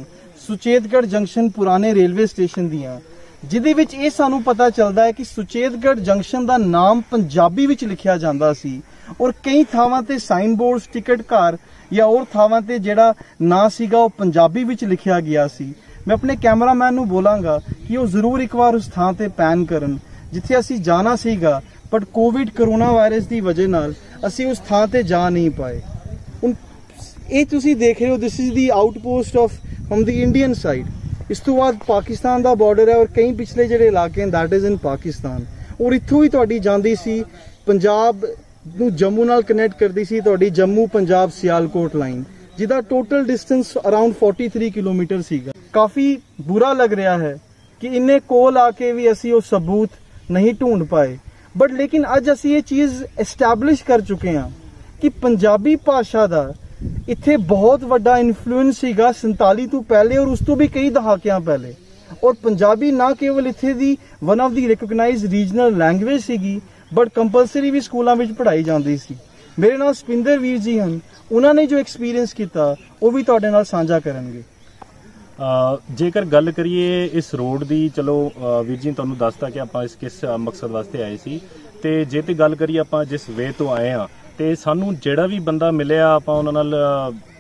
ਸੁਚੇਤਗੜ੍ਹ ਜੰਕਸ਼ਨ ਪੁਰਾਣੇ ਰੇਲਵੇ ਸਟੇਸ਼ਨ ਦੀਆਂ, ਜਿਹਦੇ ਵਿੱਚ ਇਹ ਸਾਨੂੰ ਪਤਾ ਚੱਲਦਾ ਹੈ ਕਿ ਸੁਚੇਤਗੜ੍ਹ ਜੰਕਸ਼ਨ ਦਾ ਨਾਮ ਪੰਜਾਬੀ ਵਿੱਚ ਲਿਖਿਆ ਜਾਂਦਾ ਸੀ ਔਰ ਕਈ ਥਾਵਾਂ ਤੇ ਸਾਈਨ ਬੋਰਡਸ, ਟਿਕਟ ਘਰ ਜਾਂ ਹੋਰ ਥਾਵਾਂ ਤੇ ਜਿਹੜਾ ਨਾਂ ਸੀਗਾ ਉਹ ਪੰਜਾਬੀ ਵਿੱਚ ਲਿਖਿਆ ਗਿਆ ਸੀ। ਮੈਂ ਆਪਣੇ ਕੈਮਰਾਮੈਨ ਨੂੰ ਬੋਲਾਂਗਾ ਕਿ ਉਹ ਜ਼ਰੂਰ ਇੱਕ ਵਾਰ ਉਸ ਥਾਂ ਤੇ ਪੈਨ ਕਰਨ ਜਿੱਥੇ ਅਸੀਂ ਜਾਣਾ ਸੀਗਾ, ਬਟ ਕੋਵਿਡ ਕਰੋਨਾ ਵਾਇਰਸ ਦੀ ਵਜ੍ਹਾ ਨਾਲ ਅਸੀਂ ਉਸ ਥਾਂ ਤੇ ਜਾ ਨਹੀਂ ਪਾਏ। ਹੁਣ ਇਹ ਤੁਸੀਂ ਦੇਖ ਰਹੇ ਹੋ, this is the outpost of ਫਰਮ ਦੀ ਇੰਡੀਅਨ ਸਾਈਡ। ਇਸ ਤੋਂ ਬਾਅਦ ਪਾਕਿਸਤਾਨ ਦਾ ਬਾਰਡਰ ਹੈ ਔਰ ਕਈ ਪਿਛਲੇ ਜਿਹੜੇ ਇਲਾਕੇ ਹਨ ਦੈਟ ਇਜ਼ ਇਨ ਪਾਕਿਸਤਾਨ। ਔਰ ਇੱਥੋਂ ਹੀ ਤੁਹਾਡੀ ਜਾਂਦੀ ਸੀ ਪੰਜਾਬ ਨੂੰ ਜੰਮੂ ਨਾਲ ਕਨੈਕਟ ਕਰਦੀ ਸੀ ਤੁਹਾਡੀ ਜੰਮੂ ਪੰਜਾਬ ਸਿਆਲਕੋਟ ਲਾਈਨ, ਜਿਹਦਾ ਟੋਟਲ ਡਿਸਟੈਂਸ ਅਰਾਊਂਡ 43 ਕਿਲੋਮੀਟਰ ਸੀਗਾ। ਕਾਫੀ ਬੁਰਾ ਲੱਗ ਰਿਹਾ ਹੈ ਕਿ ਇੰਨੇ ਕੋਲ ਆ ਕੇ ਵੀ ਅਸੀਂ ਉਹ ਸਬੂਤ ਨਹੀਂ ਢੂੰਡ ਪਾਏ, ਬਟ ਲੇਕਿਨ ਅੱਜ ਅਸੀਂ ਇਹ ਚੀਜ਼ ਐਸਟੈਬਲਿਸ਼ ਕਰ ਚੁੱਕੇ ਹਾਂ ਕਿ ਪੰਜਾਬੀ ਭਾਸ਼ਾ ਦਾ ਇੱਥੇ ਬਹੁਤ ਵੱਡਾ ਇਨਫਲੂਐਂਸ ਸੀਗਾ 47 ਤੋਂ ਪਹਿਲੇ ਔਰ ਉਸ ਤੋਂ ਵੀ ਕਈ ਦਹਾਕਿਆਂ ਪਹਿਲੇ। ਔਰ ਪੰਜਾਬੀ ਨਾ ਕੇਵਲ ਇੱਥੇ ਦੀ one of the recognised regional language ਸੀਗੀ, ਬਟ ਕੰਪਲਸਰੀ ਵੀ ਸਕੂਲਾਂ ਵਿੱਚ ਪੜ੍ਹਾਈ ਜਾਂਦੀ ਸੀ। ਮੇਰੇ ਨਾਲ ਸਪਿੰਦਰ ਵੀਰ ਜੀ ਹਨ, ਉਹਨਾਂ ਨੇ ਜੋ ਐਕਸਪੀਰੀਅੰਸ ਕੀਤਾ ਉਹ ਵੀ ਤੁਹਾਡੇ ਨਾਲ ਸਾਂਝਾ ਕਰਨਗੇ। ਜੇਕਰ ਗੱਲ ਕਰੀਏ ਇਸ ਰੋਡ ਦੀ, ਚਲੋ ਵੀਰ ਜੀ ਤੁਹਾਨੂੰ ਦੱਸਤਾ ਕਿ ਆਪਾਂ ਇਸ ਕਿਸ ਮਕਸਦ ਵਾਸਤੇ ਆਏ ਸੀ, ਤੇ ਜੇ ਤੇ ਗੱਲ ਕਰੀਏ ਆਪਾਂ ਜਿਸ ਵੇ ਤੋਂ ਆਏ ਆ ਤੇ ਸਾਨੂੰ ਜਿਹੜਾ ਵੀ ਬੰਦਾ ਮਿਲਿਆ ਆਪਾਂ ਉਹਨਾਂ ਨਾਲ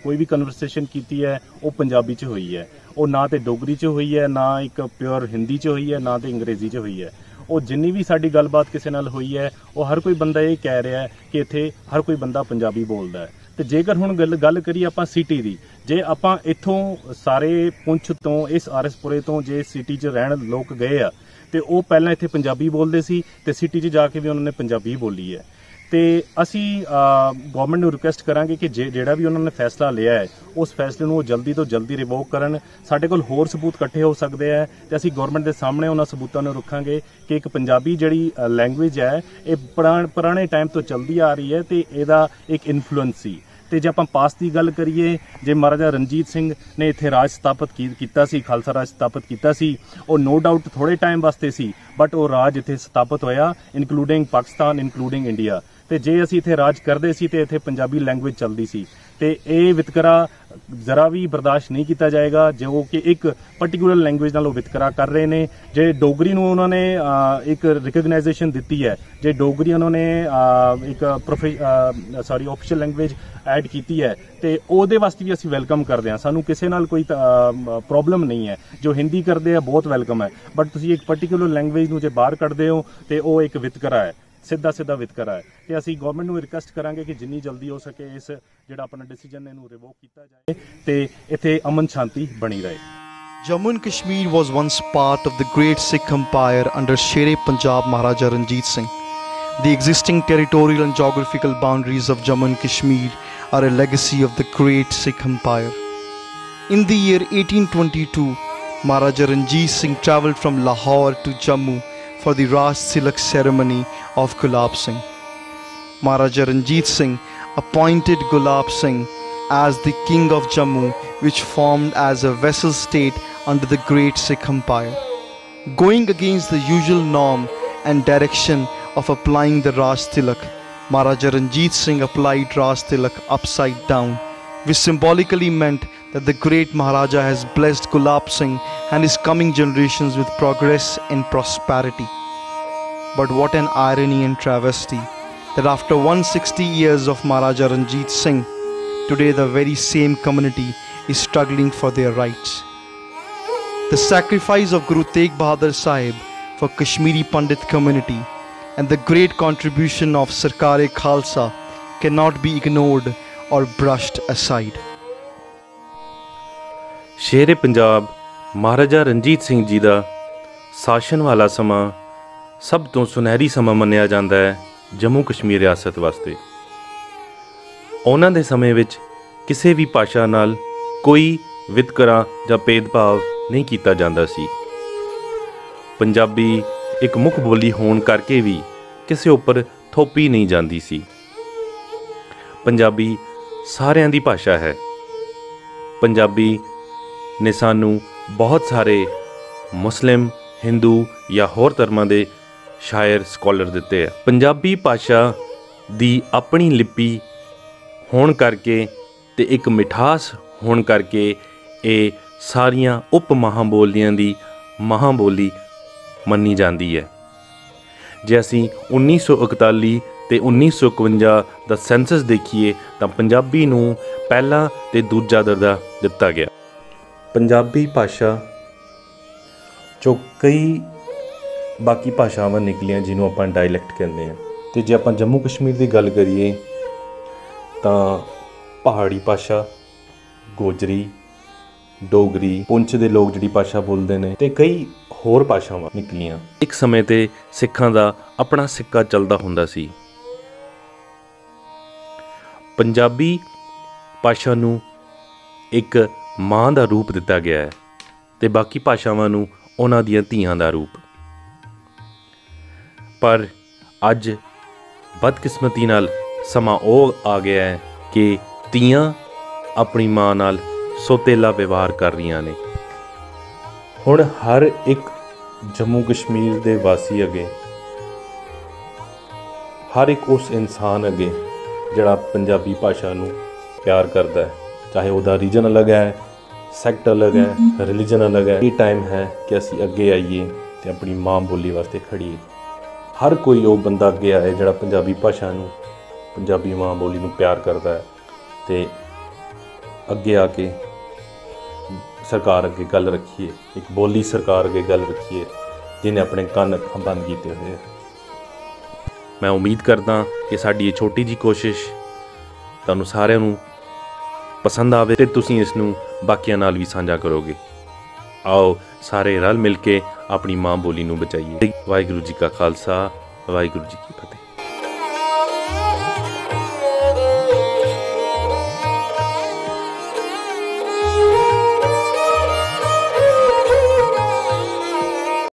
ਕੋਈ ਵੀ ਕਨਵਰਸੇਸ਼ਨ ਕੀਤੀ ਹੈ ਉਹ ਪੰਜਾਬੀ 'ਚ ਹੋਈ ਹੈ। ਉਹ ਨਾ ਤੇ ਡੋਗਰੀ 'ਚ ਹੋਈ ਹੈ, ਨਾ ਇੱਕ ਪਿਓਰ ਹਿੰਦੀ 'ਚ ਹੋਈ ਹੈ, ਨਾ ਤੇ ਅੰਗਰੇਜ਼ੀ 'ਚ ਹੋਈ ਹੈ। ਉਹ ਜਿੰਨੀ ਵੀ ਸਾਡੀ ਗੱਲਬਾਤ ਕਿਸੇ ਨਾਲ ਹੋਈ ਹੈ ਉਹ ਹਰ ਕੋਈ ਬੰਦਾ ਇਹ ਕਹਿ ਰਿਹਾ ਹੈ ਕਿ ਇੱਥੇ ਹਰ ਕੋਈ ਬੰਦਾ ਪੰਜਾਬੀ ਬੋਲਦਾ ਹੈ। ਤੇ ਜੇਕਰ ਹੁਣ ਗੱਲ ਕਰੀਏ ਆਪਾਂ ਸਿਟੀ ਦੀ, ਜੇ ਆਪਾਂ ਇੱਥੋਂ ਸਾਰੇ ਪੁੰਛ ਤੋਂ ਇਸ ਆਰਐਸਪੁਰੇ ਤੋਂ ਜੇ ਸਿਟੀ 'ਚ ਰਹਿਣ ਲੋਕ ਗਏ ਆ ਤੇ ਉਹ ਪਹਿਲਾਂ ਇੱਥੇ ਪੰਜਾਬੀ ਬੋਲਦੇ ਸੀ ਤੇ ਸਿਟੀ 'ਚ ਜਾ ਕੇ ਵੀ ਉਹਨਾਂ ਨੇ ਪੰਜਾਬੀ ਬੋਲੀ ਹੈ। ਤੇ ਅਸੀਂ ਗਵਰਨਮੈਂਟ ਨੂੰ ਰਿਕੁਐਸਟ ਕਰਾਂਗੇ ਕਿ ਜਿਹੜਾ ਵੀ ਉਹਨਾਂ ਨੇ ਫੈਸਲਾ ਲਿਆ ਹੈ ਉਸ ਫੈਸਲੇ ਨੂੰ ਉਹ ਜਲਦੀ ਤੋਂ ਜਲਦੀ ਰਿਵੋਕ ਕਰਨ। ਸਾਡੇ ਕੋਲ ਹੋਰ ਸਬੂਤ ਇਕੱਠੇ ਹੋ ਸਕਦੇ ਆ ਤੇ ਅਸੀਂ ਗਵਰਨਮੈਂਟ ਦੇ ਸਾਹਮਣੇ ਉਹਨਾਂ ਸਬੂਤਾਂ ਨੂੰ ਰੱਖਾਂਗੇ ਕਿ ਇੱਕ ਪੰਜਾਬੀ ਜਿਹੜੀ ਲੈਂਗੁਏਜ ਹੈ ਇਹ ਪੁਰਾਣੇ ਟਾਈਮ ਤੋਂ ਚੱਲਦੀ ਆ ਰਹੀ ਹੈ ਤੇ ਇਹਦਾ ਇੱਕ ਇਨਫਲੂਐਂਸ ਸੀ। ਤੇ ਜੇ ਆਪਾਂ ਪਾਸ ਦੀ ਗੱਲ ਕਰੀਏ, ਜੇ ਮਹਾਰਾਜਾ ਰਣਜੀਤ ਸਿੰਘ ਨੇ ਇੱਥੇ ਰਾਜ ਸਥਾਪਿਤ ਕੀਤਾ ਸੀ, ਖਾਲਸਾ ਰਾਜ ਸਥਾਪਿਤ ਕੀਤਾ ਸੀ, ਉਹ ਨੋ ਡਾਊਟ ਥੋੜੇ ਟਾਈਮ ਵਾਸਤੇ ਸੀ, ਬਟ ਉਹ ਰਾਜ ਇੱਥੇ ਸਥਾਪਿਤ ਹੋਇਆ ਇਨਕਲੂਡਿੰਗ ਪਾਕਿਸਤਾਨ, ਇਨਕਲੂਡਿੰਗ ਇੰਡੀਆ। ਤੇ ਜੇ ਅਸੀਂ ਇੱਥੇ ਰਾਜ ਕਰਦੇ ਸੀ ਤੇ ਇੱਥੇ ਪੰਜਾਬੀ ਲੈਂਗੁਏਜ ਚੱਲਦੀ ਸੀ ਤੇ ਇਹ ਵਿਤਕਰਾ ਜ਼ਰਾ ਵੀ ਬਰਦਾਸ਼ਤ ਨਹੀਂ ਕੀਤਾ ਜਾਏਗਾ ਜੋ ਕਿ ਇੱਕ ਪਾਰਟਿਕੂਲਰ ਲੈਂਗੁਏਜ ਨਾਲ ਉਹ ਵਿਤਕਰਾ ਕਰ ਰਹੇ ਨੇ। ਜੇ ਡੋਗਰੀ ਨੂੰ ਉਹਨਾਂ ਨੇ ਇੱਕ ਰਿਕਗਨਾਈਜੇਸ਼ਨ ਦਿੱਤੀ ਹੈ, ਜੇ ਡੋਗਰੀ ਉਹਨਾਂ ਨੇ ਇੱਕ ਆਫੀਸ਼ੀਅਲ ਲੈਂਗੁਏਜ ਐਡ ਕੀਤੀ ਹੈ ਤੇ ਉਹਦੇ ਵਾਸਤੇ ਵੀ ਅਸੀਂ ਵੈਲਕਮ ਕਰਦੇ ਹਾਂ। ਸਾਨੂੰ ਕਿਸੇ ਨਾਲ ਕੋਈ ਪ੍ਰੋਬਲਮ ਨਹੀਂ ਹੈ। ਜੋ ਹਿੰਦੀ ਕਰਦੇ ਆ ਬਹੁਤ ਵੈਲਕਮ ਹੈ, ਬਟ ਤੁਸੀਂ ਇੱਕ ਪਾਰਟਿਕੂਲਰ ਲੈਂਗੁਏਜ ਨੂੰ ਜੇ ਬਾਹਰ ਕੱਢਦੇ ਹੋ ਤੇ ਉਹ ਇੱਕ ਵਿਤਕਰਾ ਹੈ, ਸਿੱਧਾ ਵਿਤਕਰਾ ਹੈ। ਤੇ ਅਸੀਂ ਗਵਰਨਮੈਂਟ ਨੂੰ ਰਿਕੁਐਸਟ ਕਰਾਂਗੇ ਕਿ ਜਿੰਨੀ ਜਲਦੀ ਹੋ ਸਕੇ ਇਸ ਜਿਹੜਾ ਆਪਣਾ ਡਿਸੀਜਨ ਇਹਨੂੰ ਰਿਵੋਕ ਕੀਤਾ ਜਾਏ ਤੇ ਇੱਥੇ ਅਮਨ ਸ਼ਾਂਤੀ ਬਣੀ ਰਹੇ। Jammu and Kashmir was once part of the great Sikh Empire under Sher-e Punjab Maharaja Ranjit Singh. The existing territorial and geographical boundaries of Jammu and Kashmir are a legacy of the great Sikh Empire. In the year 1822, Maharaja Ranjit Singh travelled from Lahore to Jammu for the Raj Tilak ceremony of Gulab Singh. Maharaja Ranjit Singh appointed Gulab Singh as the king of Jammu, which formed as a vassal state under the great Sikh Empire. Going against the usual norm and direction of applying the Raj Tilak, Maharaja Ranjit Singh applied Raj Tilak upside down, which symbolically meant that the great Maharaja has blessed Gulab Singh and his coming generations with progress and prosperity. But what an irony and travesty that after 160 years of Maharaja Ranjit Singh, today the very same community is struggling for their rights. The sacrifice of Guru Tegh Bahadur Sahib for Kashmiri Pandit community and the great contribution of Sarkar-e-Khalsa cannot be ignored or brushed aside. ਸ਼ੇਰੇ ਪੰਜਾਬ ਮਹਾਰਾਜਾ ਰਣਜੀਤ ਸਿੰਘ ਜੀ ਦਾ ਸ਼ਾਸਨ ਵਾਲਾ ਸਮਾਂ ਸਭ ਤੋਂ ਸੁਨਹਿਰੀ ਸਮਾਂ ਮੰਨਿਆ ਜਾਂਦਾ ਹੈ ਜੰਮੂ ਕਸ਼ਮੀਰ ਰਿਆਸਤ ਵਾਸਤੇ। ਉਹਨਾਂ ਦੇ ਸਮੇਂ ਵਿੱਚ ਕਿਸੇ ਵੀ ਭਾਸ਼ਾ ਨਾਲ ਕੋਈ ਵਿਤਕਰਾ ਜਾਂ ਭੇਦਭਾਵ ਨਹੀਂ ਕੀਤਾ ਜਾਂਦਾ ਸੀ। ਪੰਜਾਬੀ ਇੱਕ ਮੁੱਖ ਬੋਲੀ ਹੋਣ ਕਰਕੇ ਵੀ ਕਿਸੇ ਉੱਪਰ ਥੋਪੀ ਨਹੀਂ ਜਾਂਦੀ ਸੀ। ਪੰਜਾਬੀ ਸਾਰਿਆਂ ਦੀ ਭਾਸ਼ਾ ਹੈ। ਪੰਜਾਬੀ ਨੇ ਸਾਨੂੰ ਬਹੁਤ ਸਾਰੇ ਮੁਸਲਿਮ, ਹਿੰਦੂ ਜਾਂ ਹੋਰ ਧਰਮਾਂ ਦੇ ਸ਼ਾਇਰ, ਸਕਾਲਰ ਦਿੱਤੇ ਆ। ਪੰਜਾਬੀ ਭਾਸ਼ਾ ਦੀ ਆਪਣੀ ਲਿਪੀ ਹੋਣ ਕਰਕੇ ਤੇ ਇੱਕ ਮਿਠਾਸ ਹੋਣ ਕਰਕੇ ਇਹ ਸਾਰੀਆਂ ਉਪ ਮਹਾਂਬੋਲੀਆਂ ਦੀ ਮਹਾਂਬੋਲੀ ਮੰਨੀ ਜਾਂਦੀ ਹੈ। ਜੇ ਅਸੀਂ 1941 ਤੇ 1951 ਦਾ ਸੈਂਸਸ ਦੇਖੀਏ ਤਾਂ ਪੰਜਾਬੀ ਨੂੰ ਪਹਿਲਾ ਤੇ ਦੂਜਾ ਦਰਜਾ ਦਿੱਤਾ ਗਿਆ। ਪੰਜਾਬੀ ਭਾਸ਼ਾ 'ਚੋਂ ਕਈ ਬਾਕੀ ਭਾਸ਼ਾਵਾਂ ਨਿਕਲੀਆਂ ਜਿਹਨੂੰ ਆਪਾਂ ਡਾਇਲੈਕਟ ਕਹਿੰਦੇ ਹਾਂ। ਅਤੇ ਜੇ ਆਪਾਂ ਜੰਮੂ ਕਸ਼ਮੀਰ ਦੀ ਗੱਲ ਕਰੀਏ ਤਾਂ ਪਹਾੜੀ ਭਾਸ਼ਾ, ਗੋਜਰੀ, ਡੋਗਰੀ, ਪੁੰਛ ਦੇ ਲੋਕ ਜਿਹੜੀ ਭਾਸ਼ਾ ਬੋਲਦੇ ਨੇ, ਅਤੇ ਕਈ ਹੋਰ ਭਾਸ਼ਾਵਾਂ ਨਿਕਲੀਆਂ। ਇੱਕ ਸਮੇਂ 'ਤੇ ਸਿੱਖਾਂ ਦਾ ਆਪਣਾ ਸਿੱਕਾ ਚੱਲਦਾ ਹੁੰਦਾ ਸੀ। ਪੰਜਾਬੀ ਭਾਸ਼ਾ ਨੂੰ ਇੱਕ ਮਾਂ ਦਾ ਰੂਪ ਦਿੱਤਾ ਗਿਆ ਹੈ ਅਤੇ ਬਾਕੀ ਭਾਸ਼ਾਵਾਂ ਨੂੰ ਉਹਨਾਂ ਦੀਆਂ ਧੀਆਂ ਦਾ ਰੂਪ। ਪਰ ਅੱਜ ਬਦਕਿਸਮਤੀ ਨਾਲ ਸਮਾਂ ਉਹ ਆ ਗਿਆ ਹੈ ਕਿ ਧੀਆਂ ਆਪਣੀ ਮਾਂ ਨਾਲ ਸੋਤੇਲਾ ਵਿਵਹਾਰ ਕਰ ਰਹੀਆਂ ਨੇ। ਹੁਣ ਹਰ ਇੱਕ ਜੰਮੂ ਕਸ਼ਮੀਰ ਦੇ ਵਾਸੀ ਅੱਗੇ, ਹਰ ਇੱਕ ਉਸ ਇਨਸਾਨ ਅੱਗੇ ਜਿਹੜਾ ਪੰਜਾਬੀ ਭਾਸ਼ਾ ਨੂੰ ਪਿਆਰ ਕਰਦਾ ਹੈ, ਚਾਹੇ ਉਹਦਾ ਰੀਜਨ ਅਲੱਗ ਹੈ, ਸੈਕਟ ਅਲੱਗ ਹੈ, ਰਿਲੀਜਨ ਅਲੱਗ ਹੈ, ਇਹ ਟਾਈਮ ਹੈ ਕਿ ਅਸੀਂ ਅੱਗੇ ਆਈਏ ਅਤੇ ਆਪਣੀ ਮਾਂ ਬੋਲੀ ਵਾਸਤੇ ਖੜੀਏ। ਹਰ ਕੋਈ ਉਹ ਬੰਦਾ ਅੱਗੇ ਆਏ ਜਿਹੜਾ ਪੰਜਾਬੀ ਭਾਸ਼ਾ ਨੂੰ, ਪੰਜਾਬੀ ਮਾਂ ਬੋਲੀ ਨੂੰ ਪਿਆਰ ਕਰਦਾ ਹੈ ਅਤੇ ਅੱਗੇ ਆ ਕੇ ਸਰਕਾਰ ਅੱਗੇ ਗੱਲ ਰੱਖੀਏ, ਇੱਕ ਬੋਲੀ ਸਰਕਾਰ ਅੱਗੇ ਗੱਲ ਰੱਖੀਏ ਜਿਹਨੇ ਆਪਣੇ ਕੰਨ ਅੱਖਾਂ ਬੰਦ ਕੀਤੇ ਹੋਏ ਆ। ਮੈਂ ਉਮੀਦ ਕਰਦਾ ਕਿ ਸਾਡੀ ਇਹ ਛੋਟੀ ਜਿਹੀ ਕੋਸ਼ਿਸ਼ ਤੁਹਾਨੂੰ ਸਾਰਿਆਂ ਨੂੰ ਪਸੰਦ ਆਵੇ ਅਤੇ ਤੁਸੀਂ ਇਸ ਨੂੰ ਬਾਕੀਆਂ ਨਾਲ ਵੀ ਸਾਂਝਾ ਕਰੋਗੇ। ਆਓ ਸਾਰੇ ਰਲ ਮਿਲ ਕੇ ਆਪਣੀ ਮਾਂ ਬੋਲੀ ਨੂੰ ਬਚਾਈਏ। ਵਾਹਿਗੁਰੂ ਜੀ ਕਾ ਖਾਲਸਾ, ਵਾਹਿਗੁਰੂ ਜੀ ਕੀ ਫਤਿਹ।